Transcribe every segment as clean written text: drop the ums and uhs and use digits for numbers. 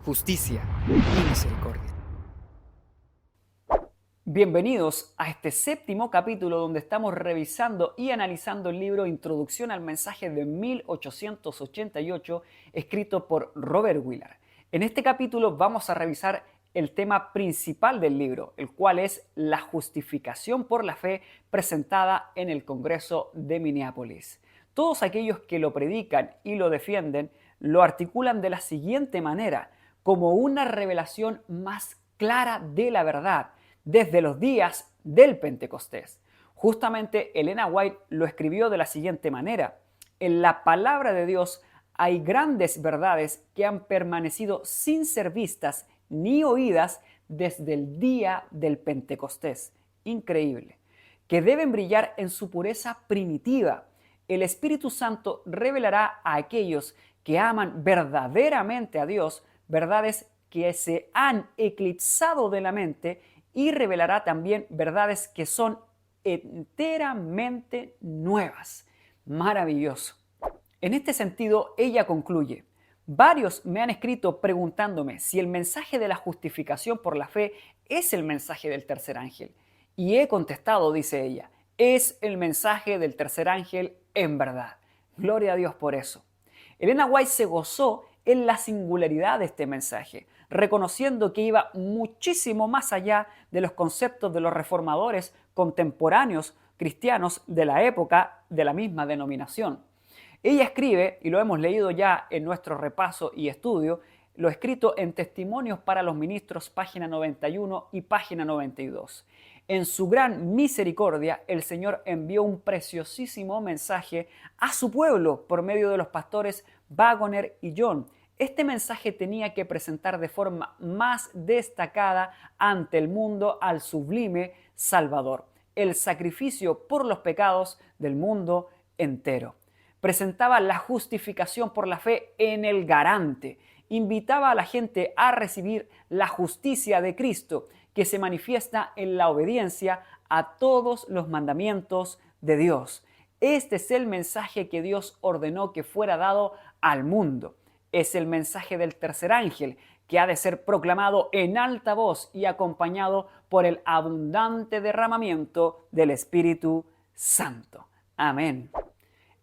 justicia y misericordia. Bienvenidos a este séptimo capítulo donde estamos revisando y analizando el libro Introducción al mensaje de 1888 escrito por Robert Willard. En este capítulo vamos a revisar el tema principal del libro, el cual es la justificación por la fe presentada en el Congreso de Minneapolis. Todos aquellos que lo predican y lo defienden lo articulan de la siguiente manera, como una revelación más clara de la verdad, desde los días del Pentecostés. Justamente Elena White lo escribió de la siguiente manera: en la palabra de Dios hay grandes verdades que han permanecido sin ser vistas ni oídas desde el día del Pentecostés. Increíble. Que deben brillar en su pureza primitiva. El Espíritu Santo revelará a aquellos que aman verdaderamente a Dios verdades que se han eclipsado de la mente, y revelará también verdades que son enteramente nuevas. Maravilloso. En este sentido, ella concluye: varios me han escrito preguntándome si el mensaje de la justificación por la fe es el mensaje del tercer ángel. Y he contestado, dice ella, es el mensaje del tercer ángel en verdad. Gloria a Dios por eso. Elena White se gozó en la singularidad de este mensaje, reconociendo que iba muchísimo más allá de los conceptos de los reformadores contemporáneos cristianos de la época de la misma denominación. Ella escribe, y lo hemos leído ya en nuestro repaso y estudio, lo escrito en Testimonios para los Ministros, página 91 y página 92. En su gran misericordia, el Señor envió un preciosísimo mensaje a su pueblo por medio de los pastores Waggoner y John. Este mensaje tenía que presentar de forma más destacada ante el mundo al sublime Salvador, el sacrificio por los pecados del mundo entero. Presentaba la justificación por la fe en el garante. Invitaba a la gente a recibir la justicia de Cristo, que se manifiesta en la obediencia a todos los mandamientos de Dios. Este es el mensaje que Dios ordenó que fuera dado al mundo. Es el mensaje del tercer ángel, que ha de ser proclamado en alta voz y acompañado por el abundante derramamiento del Espíritu Santo. Amén.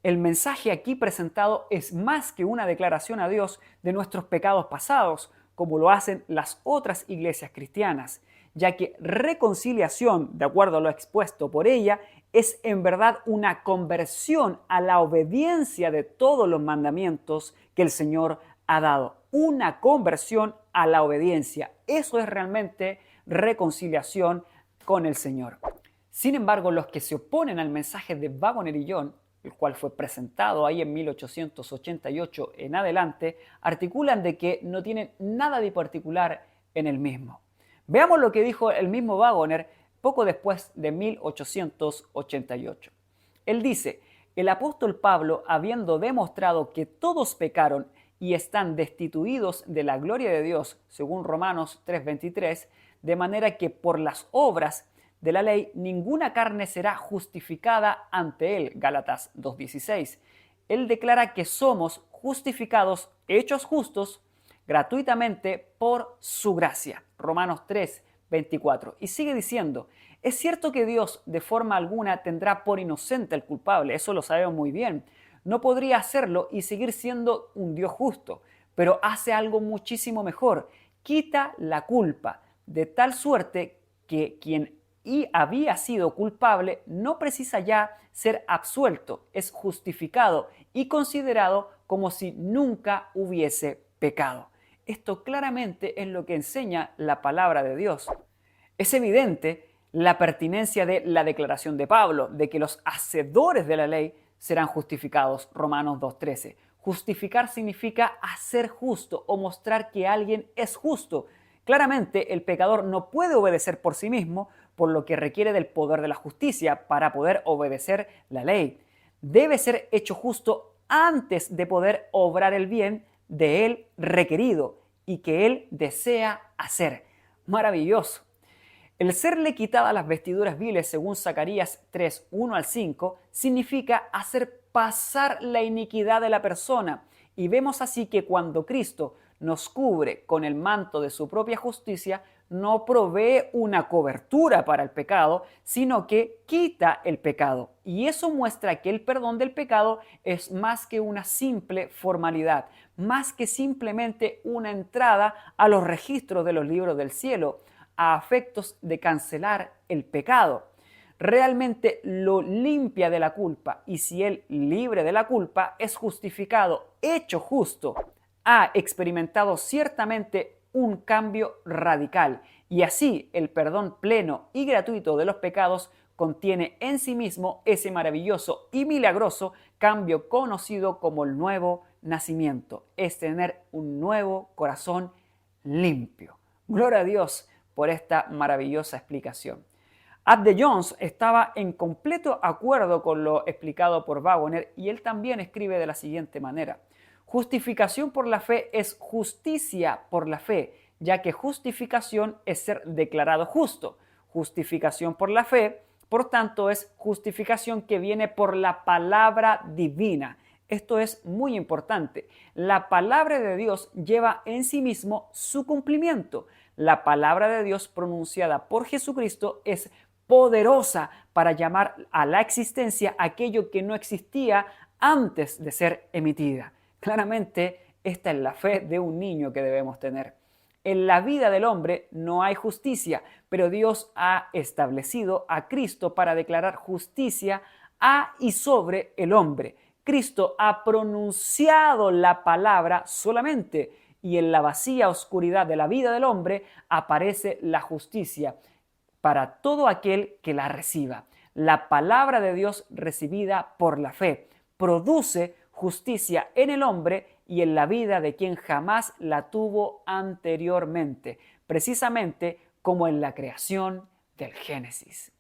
El mensaje aquí presentado es más que una declaración a Dios de nuestros pecados pasados, como lo hacen las otras iglesias cristianas, ya que reconciliación, de acuerdo a lo expuesto por ella, es en verdad una conversión a la obediencia de todos los mandamientos que el Señor ha dado. Una conversión a la obediencia. Eso es realmente reconciliación con el Señor. Sin embargo, los que se oponen al mensaje de Waggoner y John, el cual fue presentado ahí en 1888 en adelante, articulan de que no tienen nada de particular en el mismo. Veamos lo que dijo el mismo Waggoner poco después de 1888. Él dice: el apóstol Pablo, habiendo demostrado que todos pecaron y están destituidos de la gloria de Dios, según Romanos 3:23, de manera que por las obras de la ley ninguna carne será justificada ante él, Gálatas 2:16. Él declara que somos justificados, hechos justos, gratuitamente por su gracia, Romanos 3:24. Y sigue diciendo: es cierto que Dios de forma alguna tendrá por inocente al culpable, eso lo sabemos muy bien. No podría hacerlo y seguir siendo un Dios justo, pero hace algo muchísimo mejor: quita la culpa, de tal suerte que quien había sido culpable no precisa ya ser absuelto, es justificado y considerado como si nunca hubiese pecado. Esto claramente es lo que enseña la palabra de Dios. Es evidente la pertinencia de la declaración de Pablo, de que los hacedores de la ley serán justificados, Romanos 2:13. Justificar significa hacer justo o mostrar que alguien es justo. Claramente, el pecador no puede obedecer por sí mismo, por lo que requiere del poder de la justicia para poder obedecer la ley. Debe ser hecho justo antes de poder obrar el bien de él requerido y que él desea hacer. Maravilloso. El serle quitadas las vestiduras viles, según Zacarías 3, 1 al 5, significa hacer pasar la iniquidad de la persona. Y vemos así que cuando Cristo nos cubre con el manto de su propia justicia, no provee una cobertura para el pecado, sino que quita el pecado. Y eso muestra que el perdón del pecado es más que una simple formalidad, más que simplemente una entrada a los registros de los libros del cielo, a efectos de cancelar el pecado. Realmente lo limpia de la culpa, y si él, libre de la culpa, es justificado, hecho justo, ha experimentado ciertamente un cambio radical, y así el perdón pleno y gratuito de los pecados contiene en sí mismo ese maravilloso y milagroso cambio conocido como el nuevo nacimiento, es tener un nuevo corazón limpio. Gloria a Dios por esta maravillosa explicación. Adde Jones estaba en completo acuerdo con lo explicado por Waggoner, y él también escribe de la siguiente manera: justificación por la fe es justicia por la fe, ya que justificación es ser declarado justo. Justificación por la fe, por tanto, es justificación que viene por la palabra divina. Esto es muy importante. La palabra de Dios lleva en sí mismo su cumplimiento. La palabra de Dios pronunciada por Jesucristo es poderosa para llamar a la existencia aquello que no existía antes de ser emitida. Claramente, esta es la fe de un niño que debemos tener. En la vida del hombre no hay justicia, pero Dios ha establecido a Cristo para declarar justicia a y sobre el hombre. Cristo ha pronunciado la palabra solamente, y en la vacía oscuridad de la vida del hombre aparece la justicia para todo aquel que la reciba. La palabra de Dios recibida por la fe produce justicia en el hombre y en la vida de quien jamás la tuvo anteriormente, precisamente como en la creación del Génesis.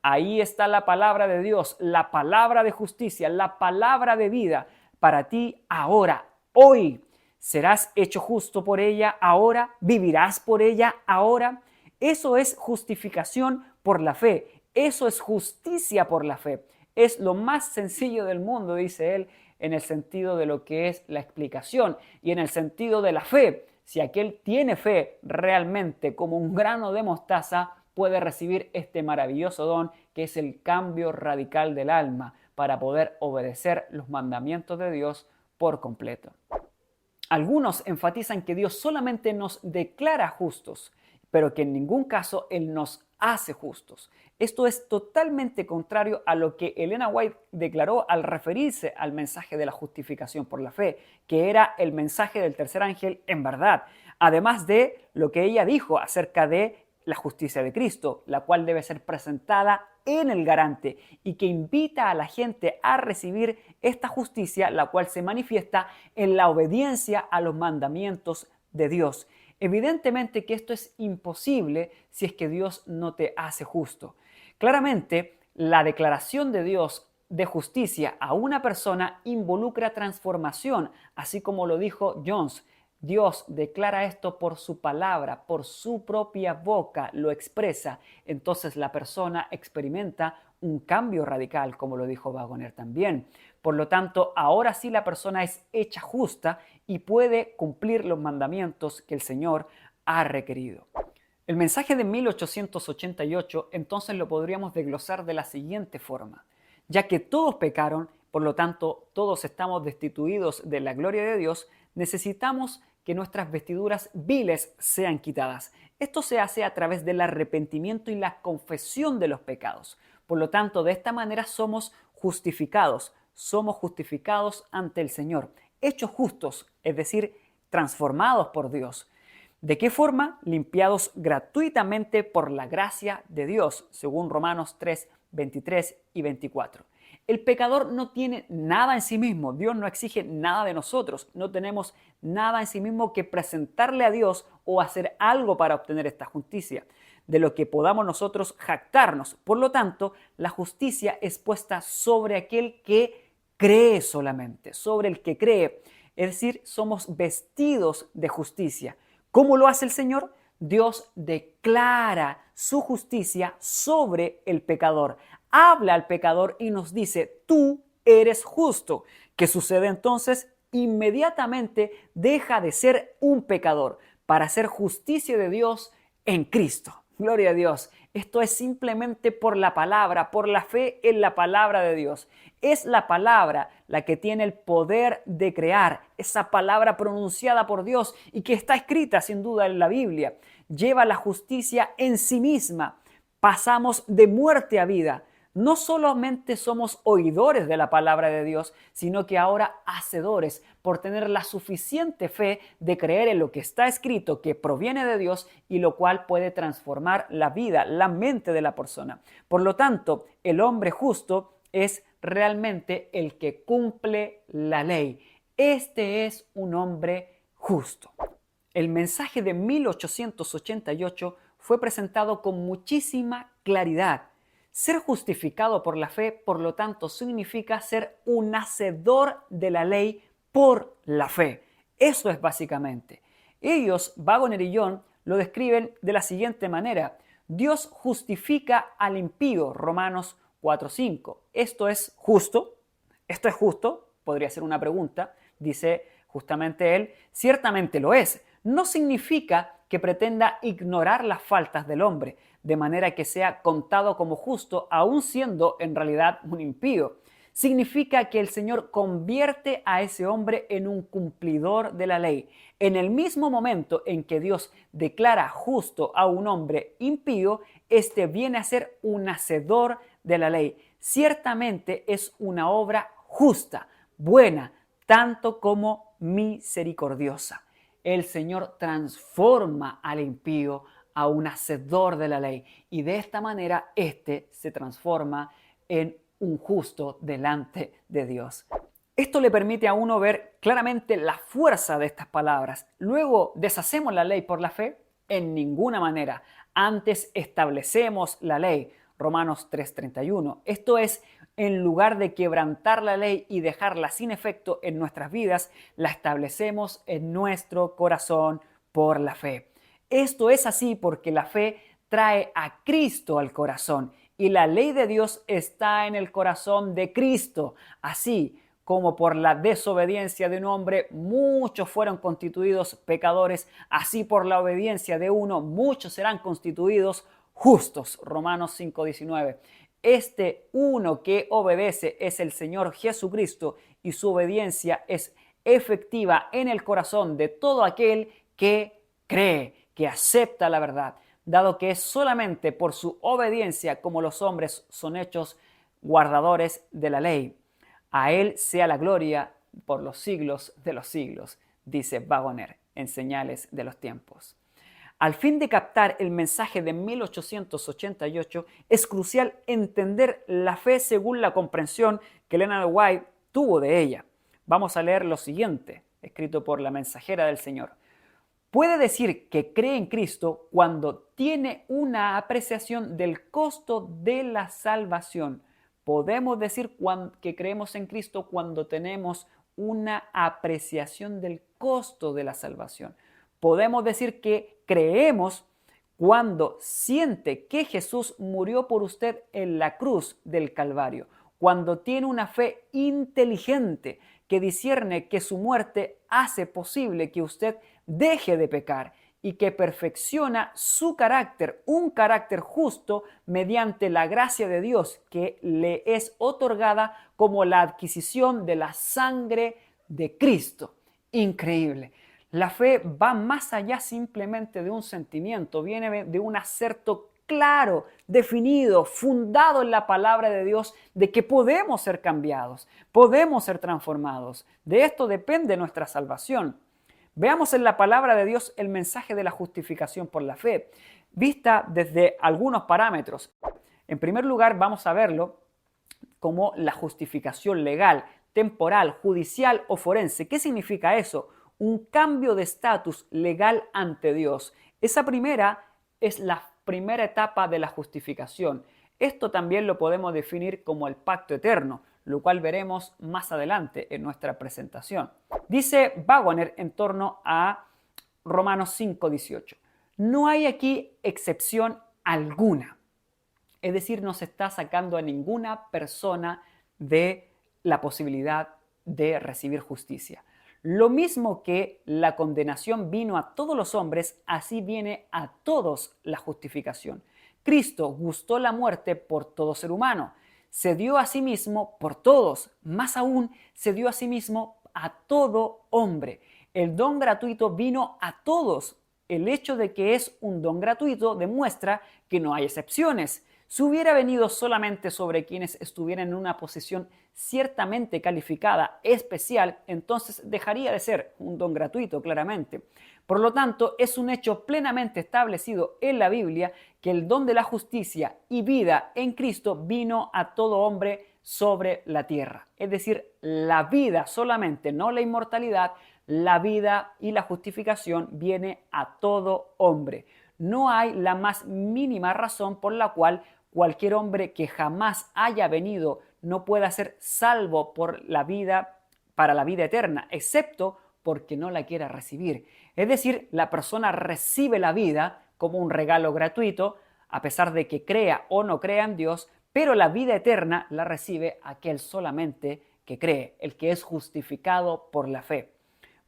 Ahí está la palabra de Dios, la palabra de justicia, la palabra de vida para ti ahora, hoy. ¿Serás hecho justo por ella ahora? ¿Vivirás por ella ahora? Eso es justificación por la fe. Eso es justicia por la fe. Es lo más sencillo del mundo, dice él, en el sentido de lo que es la explicación y en el sentido de la fe. Si aquel tiene fe realmente como un grano de mostaza, puede recibir este maravilloso don que es el cambio radical del alma para poder obedecer los mandamientos de Dios por completo. Algunos enfatizan que Dios solamente nos declara justos, pero que en ningún caso Él nos hace justos. Esto es totalmente contrario a lo que Elena White declaró al referirse al mensaje de la justificación por la fe, que era el mensaje del tercer ángel en verdad, además de lo que ella dijo acerca de la justicia de Cristo, la cual debe ser presentada en el garante y que invita a la gente a recibir esta justicia, la cual se manifiesta en la obediencia a los mandamientos de Dios. Evidentemente que esto es imposible si es que Dios no te hace justo. Claramente, la declaración de Dios de justicia a una persona involucra transformación, así como lo dijo Jones. Dios declara esto por su palabra, por su propia boca lo expresa. Entonces la persona experimenta un cambio radical, como lo dijo Waggoner también. Por lo tanto, ahora sí la persona es hecha justa y puede cumplir los mandamientos que el Señor ha requerido. El mensaje de 1888 entonces lo podríamos desglosar de la siguiente forma: ya que todos pecaron, por lo tanto todos estamos destituidos de la gloria de Dios, necesitamos que nuestras vestiduras viles sean quitadas. Esto se hace a través del arrepentimiento y la confesión de los pecados. Por lo tanto, de esta manera somos justificados ante el Señor, hechos justos, es decir, transformados por Dios. ¿De qué forma? Limpiados gratuitamente por la gracia de Dios, según Romanos 3, 23 y 24. El pecador no tiene nada en sí mismo. Dios no exige nada de nosotros. No tenemos nada en sí mismo que presentarle a Dios o hacer algo para obtener esta justicia, de lo que podamos nosotros jactarnos. Por lo tanto, la justicia es puesta sobre aquel que cree solamente, sobre el que cree. Es decir, somos vestidos de justicia. ¿Cómo lo hace el Señor? Dios declara su justicia sobre el pecador. Habla al pecador y nos dice: tú eres justo. ¿Qué sucede entonces? inmediatamente deja de ser un pecador para hacer justicia de Dios en Cristo. Gloria a Dios. Esto es simplemente por la palabra, por la fe en la palabra de Dios. Es la palabra la que tiene el poder de crear, esa palabra pronunciada por Dios y que está escrita sin duda en la Biblia. Lleva la justicia en sí misma. Pasamos de muerte a vida. No solamente somos oidores de la palabra de Dios, sino que ahora hacedores por tener la suficiente fe de creer en lo que está escrito, que proviene de Dios y lo cual puede transformar la vida, la mente de la persona. Por lo tanto, el hombre justo es realmente el que cumple la ley. Este es un hombre justo. El mensaje de 1888 fue presentado con muchísima claridad. Ser justificado por la fe, por lo tanto, significa ser un hacedor de la ley por la fe. Eso es básicamente. Ellos, Waggoner y John, lo describen de la siguiente manera. Dios justifica al impío, Romanos 4:5. ¿Esto es justo? ¿Esto es justo? Podría ser una pregunta. Dice justamente él, ciertamente lo es. No significa que pretenda ignorar las faltas del hombre, de manera que sea contado como justo, aun siendo en realidad un impío. Significa que el Señor convierte a ese hombre en un cumplidor de la ley. En el mismo momento en que Dios declara justo a un hombre impío, éste viene a ser un hacedor de la ley. Ciertamente es una obra justa, buena, tanto como misericordiosa. El Señor transforma al impío a un hacedor de la ley y de esta manera éste se transforma en un justo delante de Dios. Esto le permite a uno ver claramente la fuerza de estas palabras. Luego, ¿deshacemos la ley por la fe? En ninguna manera. Antes establecemos la ley. Romanos 3:31. Esto es, en lugar de quebrantar la ley y dejarla sin efecto en nuestras vidas, la establecemos en nuestro corazón por la fe. Esto es así porque la fe trae a Cristo al corazón y la ley de Dios está en el corazón de Cristo. Así como por la desobediencia de un hombre muchos fueron constituidos pecadores, así por la obediencia de uno muchos serán constituidos justos. Romanos 5:19. Este uno que obedece es el Señor Jesucristo y su obediencia es efectiva en el corazón de todo aquel que cree, que acepta la verdad, dado que es solamente por su obediencia como los hombres son hechos guardadores de la ley. A Él sea la gloria por los siglos de los siglos, dice Waggoner en Señales de los Tiempos. Al fin de captar el mensaje de 1888, es crucial entender la fe según la comprensión que Ellen White tuvo de ella. Vamos a leer lo siguiente, escrito por la mensajera del Señor. Puede decir que cree en Cristo cuando tiene una apreciación del costo de la salvación. Podemos decir que creemos en Cristo cuando tenemos una apreciación del costo de la salvación. Podemos decir que creemos cuando siente que Jesús murió por usted en la cruz del Calvario, cuando tiene una fe inteligente que discierne que su muerte hace posible que usted deje de pecar y que perfecciona su carácter, un carácter justo mediante la gracia de Dios que le es otorgada como la adquisición de la sangre de Cristo. Increíble. La fe va más allá simplemente de un sentimiento, viene de un acerto claro, definido, fundado en la palabra de Dios, de que podemos ser cambiados, podemos ser transformados. De esto depende nuestra salvación. Veamos en la palabra de Dios el mensaje de la justificación por la fe, vista desde algunos parámetros. En primer lugar, vamos a verlo como la justificación legal, temporal, judicial o forense. ¿Qué significa eso? Un cambio de estatus legal ante Dios. Esa primera es la primera etapa de la justificación. Esto también lo podemos definir como el pacto eterno, lo cual veremos más adelante en nuestra presentación. Dice Waggoner en torno a Romanos 5:18. No hay aquí excepción alguna. Es decir, no se está sacando a ninguna persona de la posibilidad de recibir justicia. Lo mismo que la condenación vino a todos los hombres, así viene a todos la justificación. Cristo gustó la muerte por todo ser humano. Se dio a sí mismo por todos. Más aún, se dio a sí mismo a todo hombre. El don gratuito vino a todos. El hecho de que es un don gratuito demuestra que no hay excepciones. Si hubiera venido solamente sobre quienes estuvieran en una posición ciertamente calificada, especial, entonces dejaría de ser un don gratuito, claramente. Por lo tanto, es un hecho plenamente establecido en la Biblia que el don de la justicia y vida en Cristo vino a todo hombre sobre la tierra. Es decir, la vida solamente, no la inmortalidad, la vida y la justificación viene a todo hombre. No hay la más mínima razón por la cual cualquier hombre que jamás haya venido no pueda ser salvo por la vida, para la vida eterna, excepto porque no la quiera recibir. Es decir, la persona recibe la vida como un regalo gratuito, a pesar de que crea o no crea en Dios, pero la vida eterna la recibe aquel solamente que cree, el que es justificado por la fe.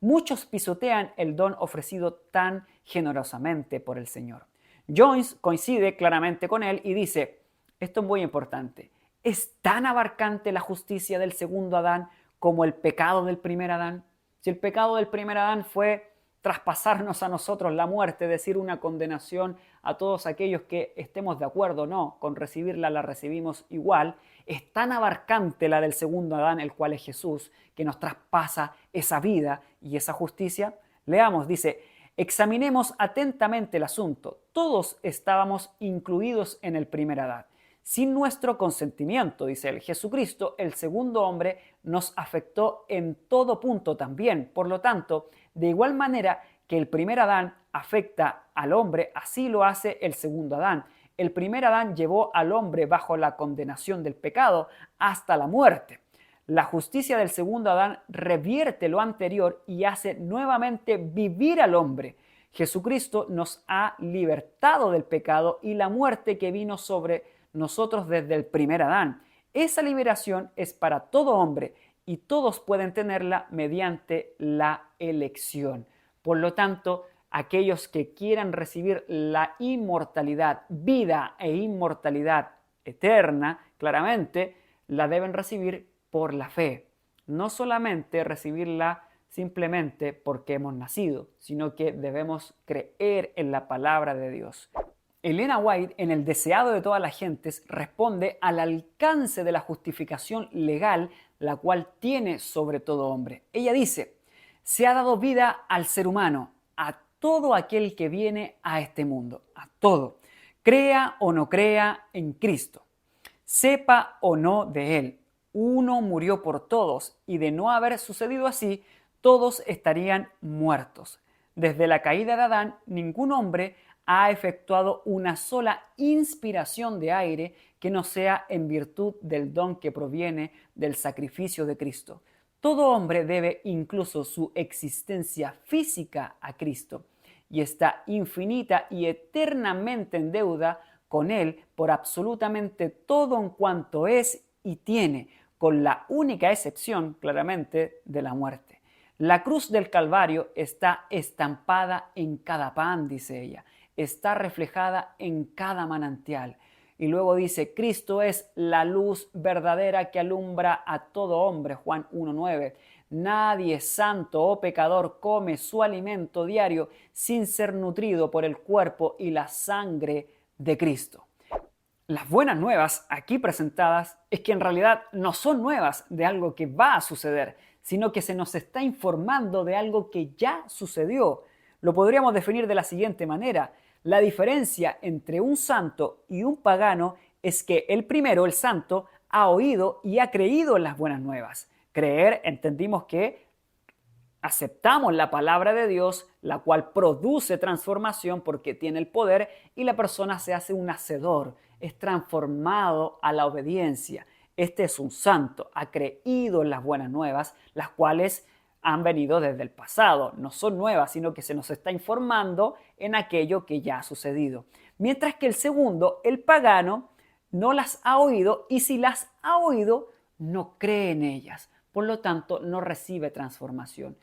Muchos pisotean el don ofrecido tan generosamente por el Señor. Jones coincide claramente con él y dice, esto es muy importante, ¿es tan abarcante la justicia del segundo Adán como el pecado del primer Adán? Si el pecado del primer Adán fue traspasarnos a nosotros la muerte, decir una condenación a todos aquellos que estemos de acuerdo o no con recibirla, la recibimos igual, es tan abarcante la del segundo Adán, el cual es Jesús, que nos traspasa esa vida y esa justicia. Leamos, dice, examinemos atentamente el asunto. Todos estábamos incluidos en el primer Adán. Sin nuestro consentimiento, dice él, Jesucristo, el segundo hombre, nos afectó en todo punto también. Por lo tanto, de igual manera que el primer Adán afecta al hombre, así lo hace el segundo Adán. El primer Adán llevó al hombre bajo la condenación del pecado hasta la muerte. La justicia del segundo Adán revierte lo anterior y hace nuevamente vivir al hombre. Jesucristo nos ha libertado del pecado y la muerte que vino sobre nosotros desde el primer Adán. Esa liberación es para todo hombre y todos pueden tenerla mediante la elección. Por lo tanto, aquellos que quieran recibir la inmortalidad, vida e inmortalidad eterna, claramente la deben recibir por la fe. No solamente recibirla simplemente porque hemos nacido, sino que debemos creer en la palabra de Dios. Elena White, en El deseado de todas las gentes, responde al alcance de la justificación legal, la cual tiene sobre todo hombre. Ella dice, se ha dado vida al ser humano, a todo aquel que viene a este mundo, a todo, crea o no crea en Cristo, sepa o no de Él. Uno murió por todos y de no haber sucedido así, todos estarían muertos. Desde la caída de Adán, ningún hombre ha efectuado una sola inspiración de aire que no sea en virtud del don que proviene del sacrificio de Cristo. Todo hombre debe incluso su existencia física a Cristo y está infinita y eternamente en deuda con Él por absolutamente todo en cuanto es y tiene, con la única excepción, claramente, de la muerte. La cruz del Calvario está estampada en cada pan, dice ella, está reflejada en cada manantial. Y luego dice, Cristo es la luz verdadera que alumbra a todo hombre, Juan 1:9. Nadie santo o pecador come su alimento diario sin ser nutrido por el cuerpo y la sangre de Cristo. Las buenas nuevas aquí presentadas es que en realidad no son nuevas de algo que va a suceder, sino que se nos está informando de algo que ya sucedió. Lo podríamos definir de la siguiente manera. La diferencia entre un santo y un pagano es que el primero, el santo, ha oído y ha creído en las buenas nuevas. Creer, entendimos que aceptamos la palabra de Dios, la cual produce transformación porque tiene el poder y la persona se hace un hacedor, es transformado a la obediencia. Este es un santo, ha creído en las buenas nuevas, las cuales han venido desde el pasado, no son nuevas, sino que se nos está informando en aquello que ya ha sucedido. Mientras que el segundo, el pagano, no las ha oído y si las ha oído, no cree en ellas. Por lo tanto, no recibe transformación.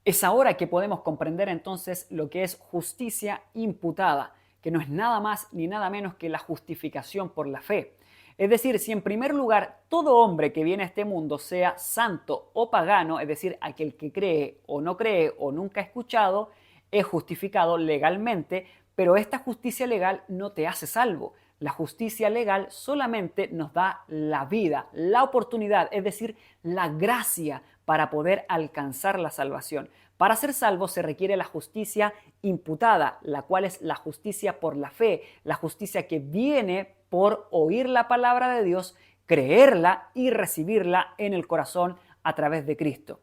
Es ahora que podemos comprender entonces lo que es justicia imputada, que no es nada más ni nada menos que la justificación por la fe. Es decir, si en primer lugar todo hombre que viene a este mundo, sea santo o pagano, es decir, aquel que cree o nunca ha escuchado, es justificado legalmente, pero esta justicia legal no te hace salvo. La justicia legal solamente nos da la vida, la oportunidad, es decir, la gracia para poder alcanzar la salvación. Para ser salvo se requiere la justicia imputada, la cual es la justicia por la fe, la justicia que viene por oír la palabra de Dios, creerla y recibirla en el corazón a través de Cristo,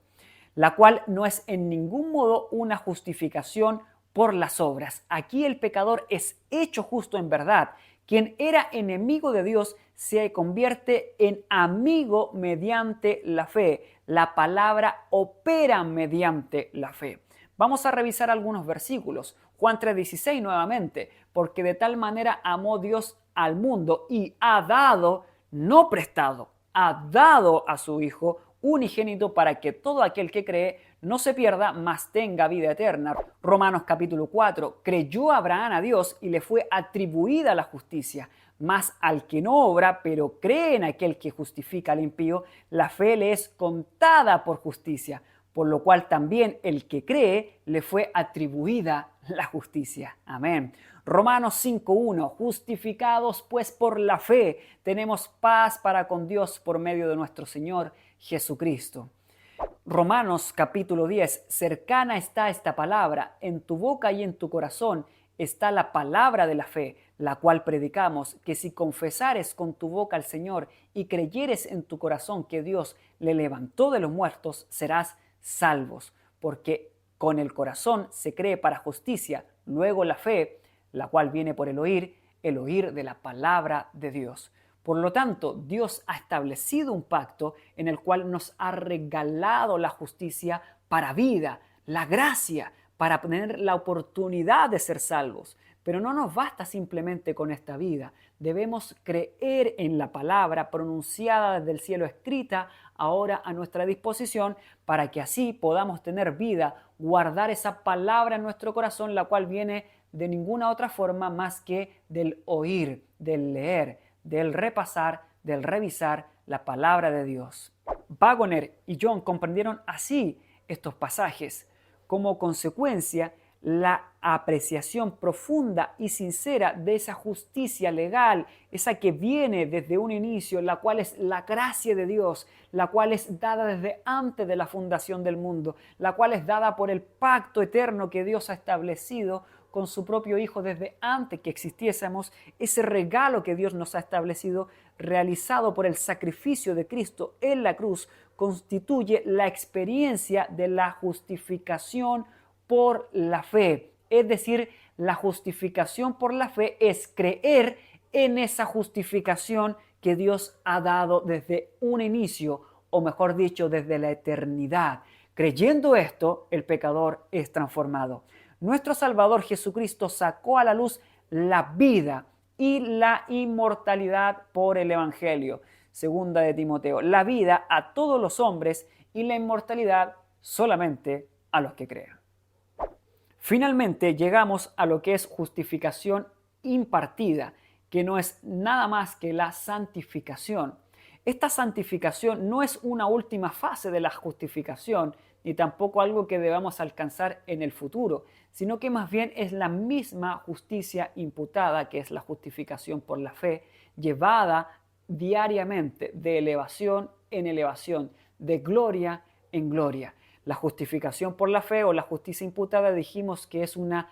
la cual no es en ningún modo una justificación por las obras. Aquí el pecador es hecho justo en verdad. Quien era enemigo de Dios se convierte en amigo mediante la fe. La palabra opera mediante la fe. Vamos a revisar algunos versículos. Juan 3:16 nuevamente. Porque de tal manera amó Dios al mundo y ha dado, no prestado, ha dado a su Hijo unigénito para que todo aquel que cree no se pierda, mas tenga vida eterna. Romanos capítulo 4. Creyó Abraham a Dios y le fue atribuida la justicia. Mas al que no obra, pero cree en aquel que justifica al impío, la fe le es contada por justicia. Por lo cual también el que cree le fue atribuida la justicia. Amén. Romanos 5:1. Justificados pues por la fe, tenemos paz para con Dios por medio de nuestro Señor Jesucristo. Romanos capítulo 10. Cercana está esta palabra, en tu boca y en tu corazón está la palabra de la fe, la cual predicamos, que si confesares con tu boca al Señor y creyeres en tu corazón que Dios le levantó de los muertos, serás salvos, porque con el corazón se cree para justicia, luego la fe, la cual viene por el oír de la palabra de Dios. Por lo tanto, Dios ha establecido un pacto en el cual nos ha regalado la justicia para vida, la gracia, para tener la oportunidad de ser salvos. Pero no nos basta simplemente con esta vida. Debemos creer en la palabra pronunciada desde el cielo, escrita ahora a nuestra disposición, para que así podamos tener vida, guardar esa palabra en nuestro corazón, la cual viene de ninguna otra forma más que del oír, del leer, del repasar, del revisar la palabra de Dios. Waggoner y John comprendieron así estos pasajes. Como consecuencia, la apreciación profunda y sincera de esa justicia legal, esa que viene desde un inicio, la cual es la gracia de Dios, la cual es dada desde antes de la fundación del mundo, la cual es dada por el pacto eterno que Dios ha establecido con su propio Hijo desde antes que existiésemos, ese regalo que Dios nos ha establecido, realizado por el sacrificio de Cristo en la cruz, constituye la experiencia de la justificación por la fe. Es decir, la justificación por la fe es creer en esa justificación que Dios ha dado desde un inicio, o mejor dicho, desde la eternidad. Creyendo esto, el pecador es transformado. Nuestro Salvador Jesucristo sacó a la luz la vida y la inmortalidad por el Evangelio. Segunda de Timoteo, la vida a todos los hombres y la inmortalidad solamente a los que crean. Finalmente llegamos a lo que es justificación impartida, que no es nada más que la santificación. Esta santificación no es una última fase de la justificación, ni tampoco algo que debamos alcanzar en el futuro, sino que más bien es la misma justicia imputada, que es la justificación por la fe, llevada diariamente de elevación en elevación, de gloria en gloria. La justificación por la fe o la justicia imputada dijimos que es una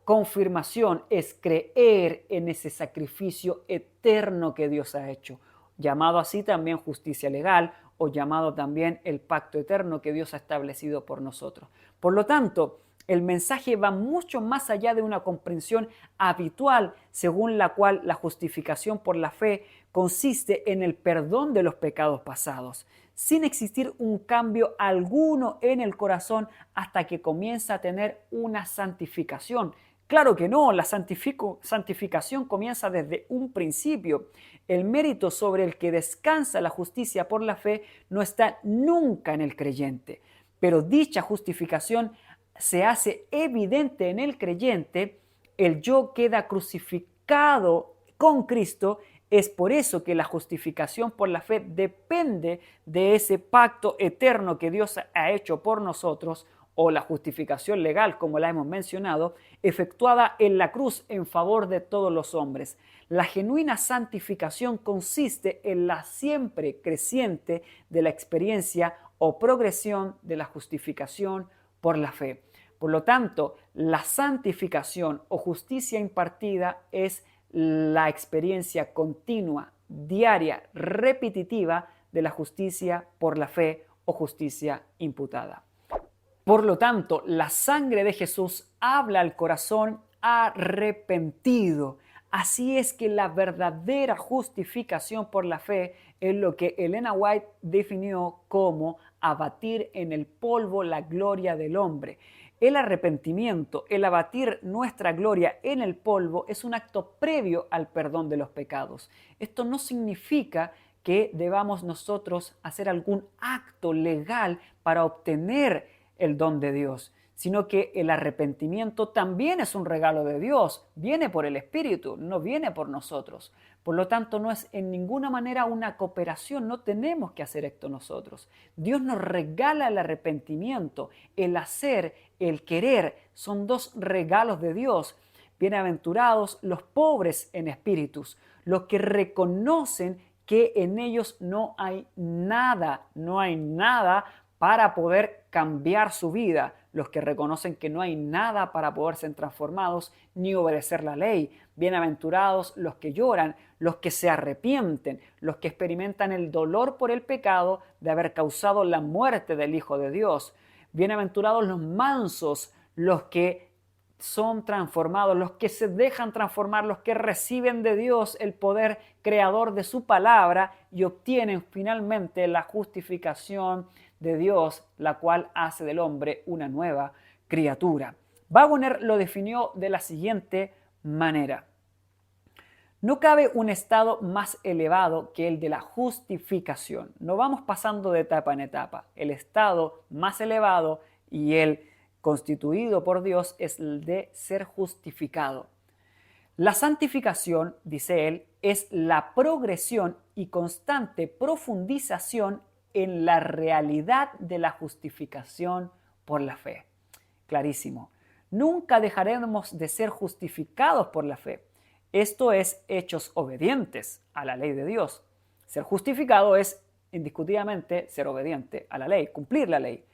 confirmación, es creer en ese sacrificio eterno que Dios ha hecho, llamado así también justicia legal o llamado también el pacto eterno que Dios ha establecido por nosotros. Por lo tanto, el mensaje va mucho más allá de una comprensión habitual según la cual la justificación por la fe consiste en el perdón de los pecados pasados, sin existir un cambio alguno en el corazón hasta que comienza a tener una santificación. Claro que no, la santificación comienza desde un principio. El mérito sobre el que descansa la justicia por la fe no está nunca en el creyente. pero dicha justificación se hace evidente en el creyente, el yo queda crucificado con Cristo. Es por eso que la justificación por la fe depende de ese pacto eterno que Dios ha hecho por nosotros, o la justificación legal, como la hemos mencionado, efectuada en la cruz en favor de todos los hombres. La genuina santificación consiste en la siempre creciente de la experiencia o progresión de la justificación por la fe. Por lo tanto, la santificación o justicia impartida es la experiencia continua, diaria, repetitiva de la justicia por la fe o justicia imputada. Por lo tanto, la sangre de Jesús habla al corazón arrepentido. Así es que la verdadera justificación por la fe es lo que Elena White definió como abatir en el polvo la gloria del hombre. El arrepentimiento, el abatir nuestra gloria en el polvo, es un acto previo al perdón de los pecados. Esto no significa que debamos nosotros hacer algún acto legal para obtener el don de Dios, sino que el arrepentimiento también es un regalo de Dios, viene por el Espíritu, no viene por nosotros. Por lo tanto, no es en ninguna manera una cooperación, no tenemos que hacer esto nosotros. Dios nos regala el arrepentimiento, el hacer, el querer, son dos regalos de Dios. Bienaventurados los pobres en espíritus, los que reconocen que en ellos no hay nada para poder cambiar su vida, los que reconocen que no hay nada para poder ser transformados ni obedecer la ley. Bienaventurados los que lloran, los que se arrepienten, los que experimentan el dolor por el pecado de haber causado la muerte del Hijo de Dios. Bienaventurados los mansos, los que son transformados, los que se dejan transformar, los que reciben de Dios el poder creador de su palabra y obtienen finalmente la justificación de Dios, la cual hace del hombre una nueva criatura. Waggoner lo definió de la siguiente manera: no cabe un estado más elevado que el de la justificación. No vamos pasando de etapa en etapa. El estado más elevado y el constituido por Dios es el de ser justificado. La santificación, dice él, es la progresión y constante profundización en la realidad de la justificación por la fe. Clarísimo. Nunca dejaremos de ser justificados por la fe. Esto es hechos obedientes a la ley de Dios. Ser justificado es indiscutiblemente ser obediente a la ley, cumplir la ley.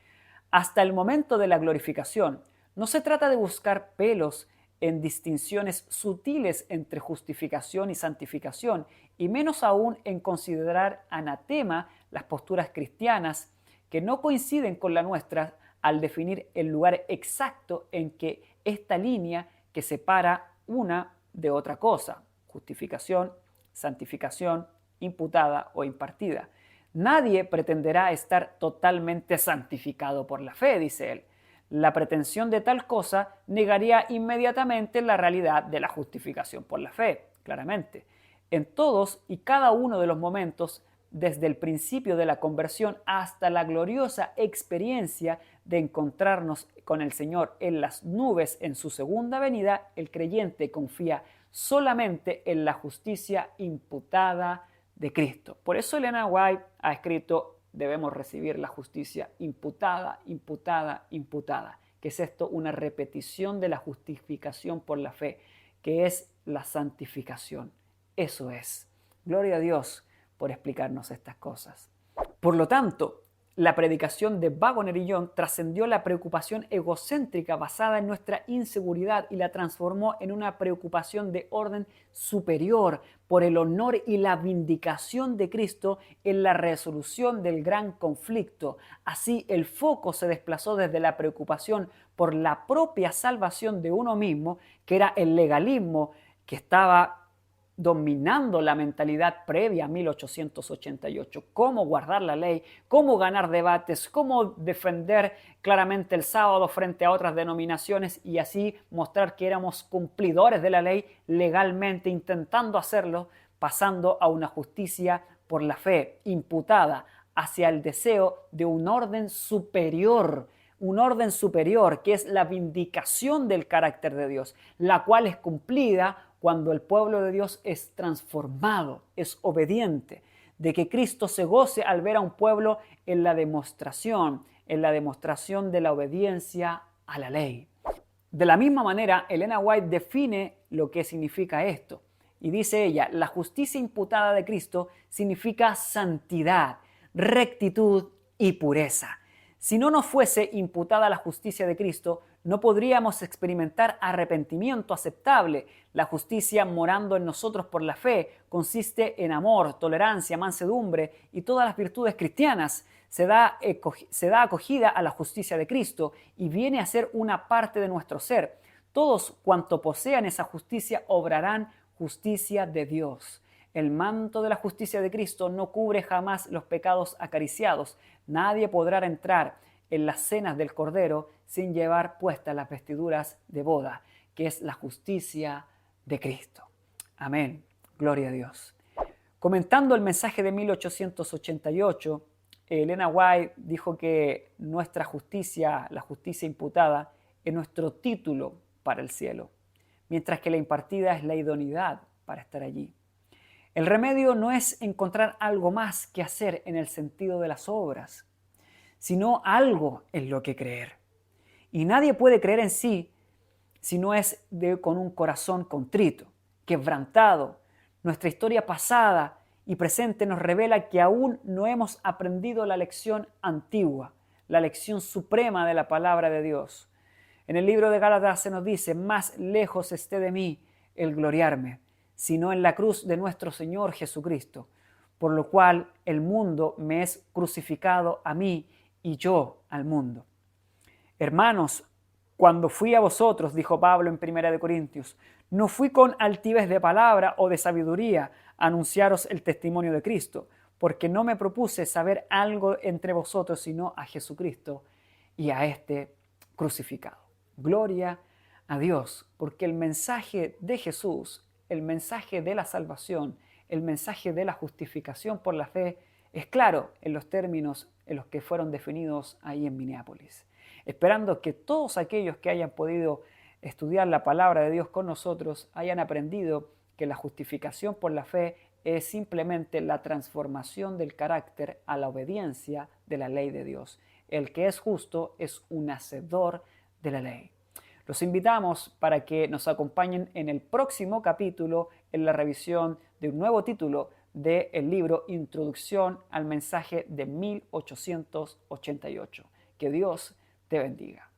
Hasta el momento de la glorificación, no se trata de buscar pelos en distinciones sutiles entre justificación y santificación, y menos aún en considerar anatema las posturas cristianas que no coinciden con la nuestra al definir el lugar exacto en que esta línea que separa una de otra cosa, justificación, santificación, imputada o impartida. Nadie pretenderá estar totalmente santificado por la fe, dice él. La pretensión de tal cosa negaría inmediatamente la realidad de la justificación por la fe, claramente. En todos y cada uno de los momentos, desde el principio de la conversión hasta la gloriosa experiencia de encontrarnos con el Señor en las nubes en su segunda venida, el creyente confía solamente en la justicia imputada de Cristo. Por eso Elena White ha escrito: debemos recibir la justicia imputada, imputada, imputada. ¿Qué es esto? Una repetición de la justificación por la fe, que es la santificación. Eso es. Gloria a Dios por explicarnos estas cosas. Por lo tanto, la predicación de Waggoner y Young trascendió la preocupación egocéntrica basada en nuestra inseguridad y la transformó en una preocupación de orden superior por el honor y la vindicación de Cristo en la resolución del gran conflicto. Así, el foco se desplazó desde la preocupación por la propia salvación de uno mismo, que era el legalismo que estaba dominando la mentalidad previa a 1888, cómo guardar la ley, cómo ganar debates, cómo defender claramente el sábado frente a otras denominaciones y así mostrar que éramos cumplidores de la ley legalmente, intentando hacerlo, pasando a una justicia por la fe imputada, hacia el deseo de un orden superior que es la vindicación del carácter de Dios, la cual es cumplida cuando el pueblo de Dios es transformado, es obediente, de que Cristo se goce al ver a un pueblo en la demostración de la obediencia a la ley. De la misma manera, Elena White define lo que significa esto. Y dice ella, la justicia imputada de Cristo significa santidad, rectitud y pureza. Si no nos fuese imputada la justicia de Cristo, no podríamos experimentar arrepentimiento aceptable. La justicia morando en nosotros por la fe consiste en amor, tolerancia, mansedumbre y todas las virtudes cristianas. Se da acogida a la justicia de Cristo y viene a ser una parte de nuestro ser. Todos cuanto posean esa justicia obrarán justicia de Dios. El manto de la justicia de Cristo no cubre jamás los pecados acariciados. Nadie podrá entrar en las cenas del Cordero sin llevar puestas las vestiduras de boda, que es la justicia de Cristo. Amén. Gloria a Dios. Comentando el mensaje de 1888, Elena White dijo que nuestra justicia, la justicia imputada, es nuestro título para el cielo, mientras que la impartida es la idoneidad para estar allí. El remedio no es encontrar algo más que hacer en el sentido de las obras, sino algo en lo que creer. Y nadie puede creer en sí si no es con un corazón contrito, quebrantado. Nuestra historia pasada y presente nos revela que aún no hemos aprendido la lección antigua, la lección suprema de la palabra de Dios. En el libro de Gálatas se nos dice, más lejos esté de mí el gloriarme, sino en la cruz de nuestro Señor Jesucristo, por lo cual el mundo me es crucificado a mí y yo al mundo. Hermanos, cuando fui a vosotros, dijo Pablo en 1 Corintios, no fui con altivez de palabra o de sabiduría a anunciaros el testimonio de Cristo, porque no me propuse saber algo entre vosotros, sino a Jesucristo y a este crucificado. Gloria a Dios, porque el mensaje de Jesús, el mensaje de la salvación, el mensaje de la justificación por la fe, es claro en los términos en los que fueron definidos ahí en Minneapolis. Esperando que todos aquellos que hayan podido estudiar la palabra de Dios con nosotros hayan aprendido que la justificación por la fe es simplemente la transformación del carácter a la obediencia de la ley de Dios. El que es justo es un hacedor de la ley. Los invitamos para que nos acompañen en el próximo capítulo en la revisión de un nuevo título del libro Introducción al mensaje de 1888. Que Dios te bendiga.